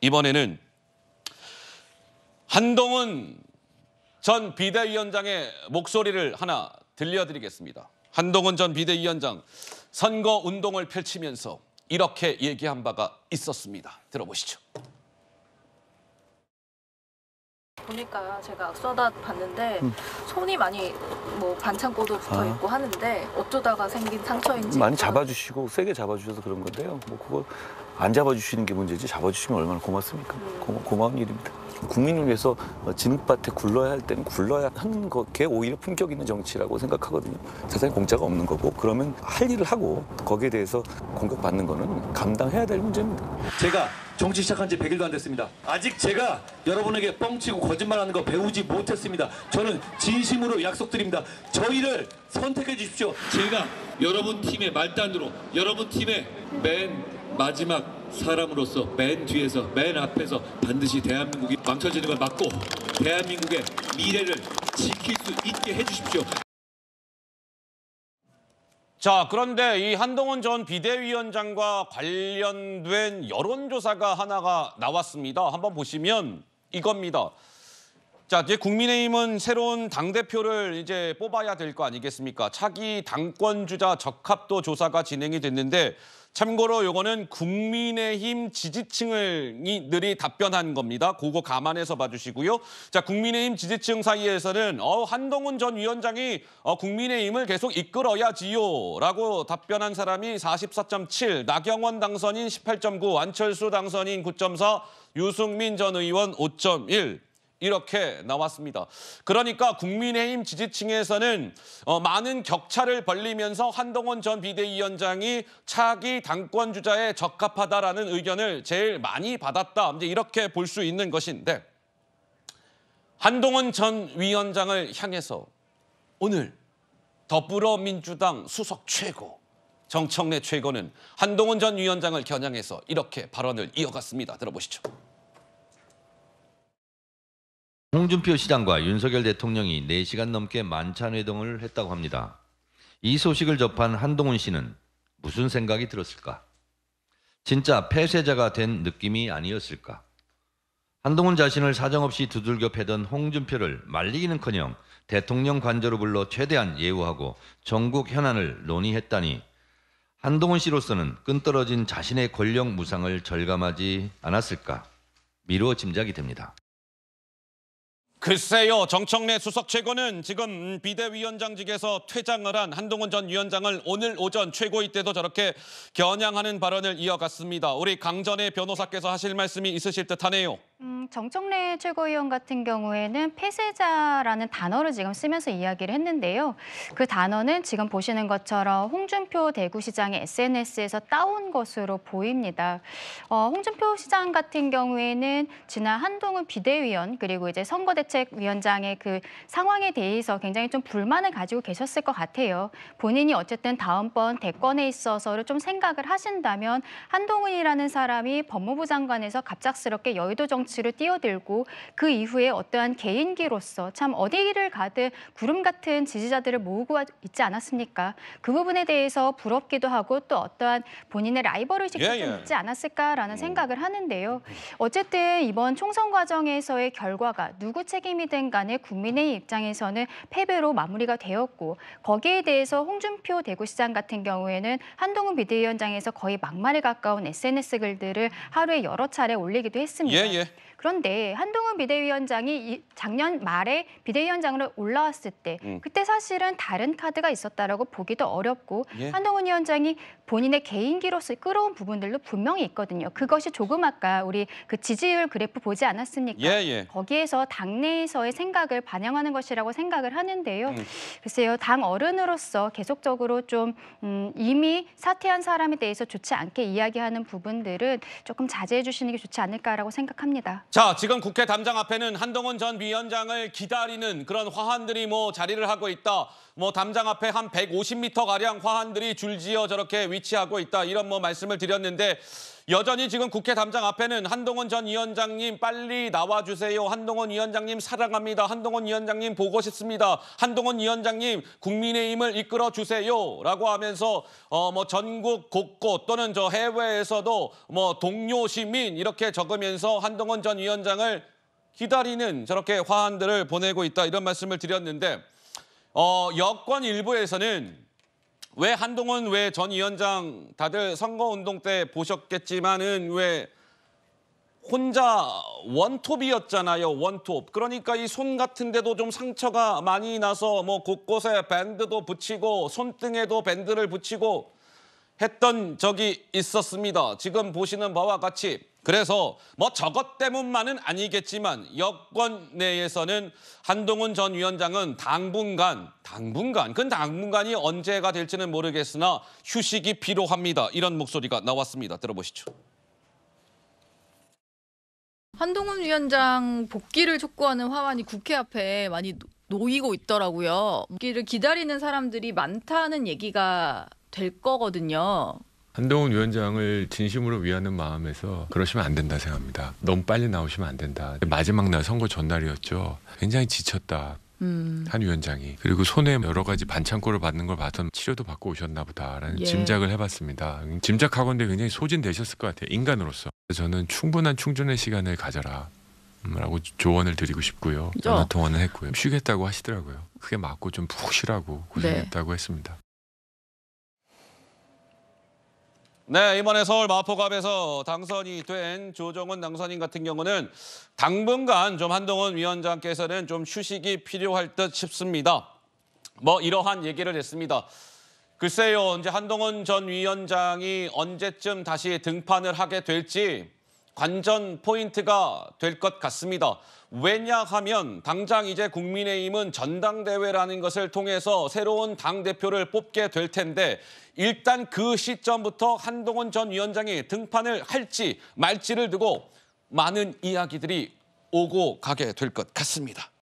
이번에는 한동훈 전 비대위원장의 목소리를 하나 들려드리겠습니다. 한동훈 전 비대위원장 선거운동을 펼치면서 이렇게 얘기한 바가 있었습니다. 들어보시죠. 보니까 제가 쏘다 봤는데 손이 많이 뭐 반창고도 붙어 있고 하는데 어쩌다가 생긴 상처인지 많이 잡아주시고 세게 잡아주셔서 그런 건데요. 뭐 그거 안 잡아주시는 게 문제지 잡아주시면 얼마나 고맙습니까? 고마운 일입니다. 국민을 위해서 진흙밭에 굴러야 할 때는 굴러야 하는 게 오히려 품격 있는 정치라고 생각하거든요. 세상에 공짜가 없는 거고 그러면 할 일을 하고 거기에 대해서 공격받는 거는 감당해야 될 문제입니다. 제가 정치 시작한 지 100일도 안 됐습니다. 아직 제가 여러분에게 뻥치고 거짓말하는 거 배우지 못했습니다. 저는 진심으로 약속드립니다. 저희를 선택해 주십시오. 제가 여러분 팀의 말단으로 여러분 팀의 맨 마지막 사람으로서 맨 뒤에서 맨 앞에서 반드시 대한민국이 망쳐지는 걸 막고 대한민국의 미래를 지킬 수 있게 해주십시오. 자, 그런데 이 한동훈 전 비대위원장과 관련된 여론조사가 하나가 나왔습니다. 한번 보시면 이겁니다. 자, 이제 국민의힘은 새로운 당대표를 이제 뽑아야 될 거 아니겠습니까? 차기 당권주자 적합도 조사가 진행이 됐는데 참고로 요거는 국민의힘 지지층들이 답변한 겁니다. 그거 감안해서 봐주시고요. 자, 국민의힘 지지층 사이에서는 한동훈 전 위원장이 국민의힘을 계속 이끌어야지요 라고 답변한 사람이 44.7, 나경원 당선인 18.9, 안철수 당선인 9.4, 유승민 전 의원 5.1. 이렇게 나왔습니다. 그러니까 국민의힘 지지층에서는 많은 격차를 벌리면서 한동훈 전 비대위원장이 차기 당권주자에 적합하다라는 의견을 제일 많이 받았다. 이제 이렇게 볼 수 있는 것인데 한동훈 전 위원장을 향해서 오늘 더불어민주당 수석 최고 정청래 최고는 한동훈 전 위원장을 겨냥해서 이렇게 발언을 이어갔습니다. 들어보시죠. 홍준표 시장과 윤석열 대통령이 4시간 넘게 만찬회동을 했다고 합니다. 이 소식을 접한 한동훈 씨는 무슨 생각이 들었을까? 진짜 폐쇄자가 된 느낌이 아니었을까? 한동훈 자신을 사정없이 두들겨 패던 홍준표를 말리기는커녕 대통령 관저로 불러 최대한 예우하고 전국 현안을 논의했다니 한동훈 씨로서는 끈떨어진 자신의 권력 무상을 절감하지 않았을까? 미루어 짐작이 됩니다. 글쎄요, 정청래 수석 최고는 지금 비대위원장직에서 퇴장을 한 한동훈 전 위원장을 오늘 오전 최고위 때도 저렇게 겨냥하는 발언을 이어갔습니다. 우리 강전의 변호사께서 하실 말씀이 있으실 듯하네요. 정청래 최고위원 같은 경우에는 폐쇄자라는 단어를 지금 쓰면서 이야기를 했는데요. 그 단어는 지금 보시는 것처럼 홍준표 대구시장의 SNS에서 따온 것으로 보입니다. 홍준표 시장 같은 경우에는 지난 한동훈 비대위원 그리고 이제 선거대책위원장의 그 상황에 대해서 굉장히 좀 불만을 가지고 계셨을 것 같아요. 본인이 어쨌든 다음번 대권에 있어서를 좀 생각을 하신다면 한동훈이라는 사람이 법무부 장관에서 갑작스럽게 여의도 정치를 뛰어들고 그 이후에 어떠한 개인기로서 참 어디를 가든 구름 같은 지지자들을 모으고 있지 않았습니까? 그 부분에 대해서 부럽기도 하고 또 어떠한 본인의 라이벌의식도 좀 있지 않았을까라는 생각을 하는데요. 어쨌든 이번 총선 과정에서의 결과가 누구 책임이든 간에 국민의 입장에서는 패배로 마무리가 되었고 거기에 대해서 홍준표 대구시장 같은 경우에는 한동훈 비대위원장에서 거의 막말에 가까운 SNS 글들을 하루에 여러 차례 올리기도 했습니다. 그런데 한동훈 비대위원장이 작년 말에 비대위원장으로 올라왔을 때 그때 사실은 다른 카드가 있었다라고 보기도 어렵고 한동훈 위원장이 본인의 개인기로서 끌어온 부분들도 분명히 있거든요. 그것이 조금 아까 우리 그 지지율 그래프 보지 않았습니까? 거기에서 당내에서의 생각을 반영하는 것이라고 생각을 하는데요. 글쎄요, 당 어른으로서 계속적으로 좀 이미 사퇴한 사람에 대해서 좋지 않게 이야기하는 부분들은 조금 자제해 주시는 게 좋지 않을까라고 생각합니다. 자, 지금 국회 담장 앞에는 한동훈 전 위원장을 기다리는 그런 화환들이 자리를 하고 있다. 담장 앞에 한 150m 가량 화환들이 줄지어 저렇게 위치하고 있다. 이런 말씀을 드렸는데 여전히 지금 국회 담장 앞에는 한동훈 전 위원장님 빨리 나와주세요. 한동훈 위원장님 사랑합니다. 한동훈 위원장님 보고 싶습니다. 한동훈 위원장님 국민의힘을 이끌어 주세요라고 하면서 뭐 전국 곳곳 또는 저 해외에서도 뭐 동료 시민 이렇게 적으면서 한동훈 전 위원장을 기다리는 저렇게 화환들을 보내고 있다 이런 말씀을 드렸는데 여권 일부에서는 왜 한동훈 왜 전 위원장 다들 선거운동 때 보셨겠지만은 왜 혼자 원톱이었잖아요. 원톱. 그러니까 이 손 같은 데도 좀 상처가 많이 나서 뭐 곳곳에 밴드도 붙이고 손등에도 밴드를 붙이고 했던 적이 있었습니다. 지금 보시는 바와 같이. 그래서 뭐 저것 때문만은 아니겠지만 여권 내에서는 한동훈 전 위원장은 당분간 그 당분간이 언제가 될지는 모르겠으나 휴식이 필요합니다. 이런 목소리가 나왔습니다. 들어보시죠. 한동훈 위원장 복귀를 촉구하는 화환이 국회 앞에 많이 놓이고 있더라고요. 복귀를 기다리는 사람들이 많다는 얘기가 될 거거든요. 한동훈 위원장을 진심으로 위하는 마음에서 그러시면 안 된다 생각합니다. 너무 빨리 나오시면 안 된다. 마지막 날 선거 전날이었죠. 굉장히 지쳤다. 한 위원장이. 그리고 손에 여러 가지 반창고를 받는 걸 봐서 치료도 받고 오셨나 보다라는 짐작을 해봤습니다. 짐작하건대 굉장히 소진되셨을 것 같아요. 인간으로서. 저는 충분한 충전의 시간을 가져라 라고 조언을 드리고 싶고요. 전화 통화는 했고요. 쉬겠다고 하시더라고요. 그게 맞고 좀 푹 쉬라고 고생했다고 했습니다. 네, 이번에 서울 마포갑에서 당선이 된 조정훈 당선인 같은 경우는 당분간 좀 한동훈 위원장께서는 좀 휴식이 필요할 듯 싶습니다. 뭐 이러한 얘기를 했습니다. 글쎄요, 이제 한동훈 전 위원장이 언제쯤 다시 등판을 하게 될지 관전 포인트가 될 것 같습니다. 왜냐하면 당장 이제 국민의힘은 전당대회라는 것을 통해서 새로운 당대표를 뽑게 될 텐데 일단 그 시점부터 한동훈 전 위원장이 등판을 할지 말지를 두고 많은 이야기들이 오고 가게 될 것 같습니다.